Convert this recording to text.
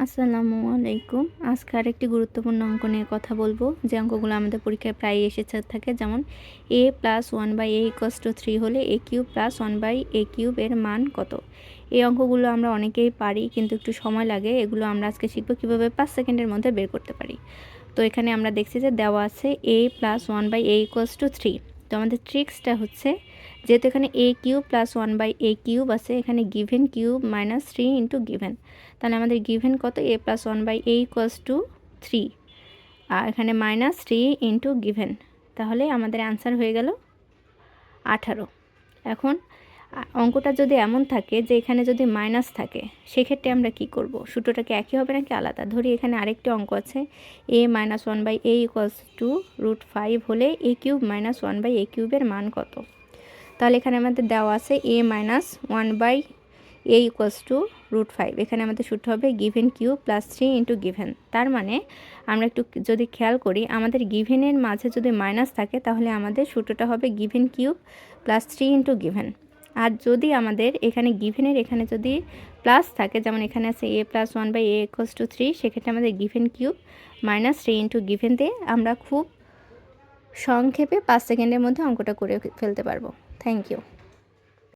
আসসালামু আলাইকুম। আজকে আরেকটি গুরুত্বপূর্ণ অঙ্ক নিয়ে কথা বলবো, যে অঙ্কগুলো আমাদের পরীক্ষায় প্রায়ই এসেছে থাকে। যেমন a + 1/a = 3 হলে a³ + 1/a³ এর মান কত? এই অঙ্কগুলো আমরা অনেকেই পারি, কিন্তু একটু সময় লাগে। এগুলো আমরা আজকে শিখব কীভাবে 5 সেকেন্ডের মধ্যে বের করতে পারি। তো এখানে আমরা দেখছি যে দেওয়া আছে a + 1/a = 3। তো আমাদের ট্রিক্সটা হচ্ছে, যেহেতু এখানে a³ + 1/a³ আছে, এখানে গিভেন কিউব -3 ইন্টু গিভেন, তাহলে আমাদের গিভেন কত? a + 1/a = 3, আর এখানে -3 ইন্টু গিভেন, তাহলে আমাদের অ্যান্সার হয়ে গেল 18। এখন অঙ্কটা যদি এমন থাকে যে এখানে যদি মাইনাস থাকে, সেক্ষেত্রে আমরা কি করব? সূত্রটা কি একই হবে নাকি আলাদা? ধরি এখানে আরেকটি অঙ্ক আছে, a - 1/a = √5 হলে a³ - 1/a³ এর মান কত? তাহলে এখানে আমাদের দেওয়া আছে a - 1/a = √5। এখানে আমাদের সূত্র হবে গিভেন কিউব +3 ইন্টু গিভেন। তার মানে আমরা একটু যদি খেয়াল করি, আমাদের গিভেনের মাঝে যদি মাইনাস থাকে, তাহলে আমাদের সূত্রটা হবে গিভেন কিউব +3 ইন্টু গিভেন। আর যদি আমাদের এখানে গিভেনের এখানে যদি প্লাস থাকে, যেমন এখানে আছে a + 1/a = 3, সেক্ষেত্রে আমাদের গিভেন কিউব -3 ইন্টু গিভেন দিয়ে আমরা খুব সংক্ষেপে 5 সেকেন্ডের মধ্যে অঙ্কটা করে ফেলতে পারবো। Thank you.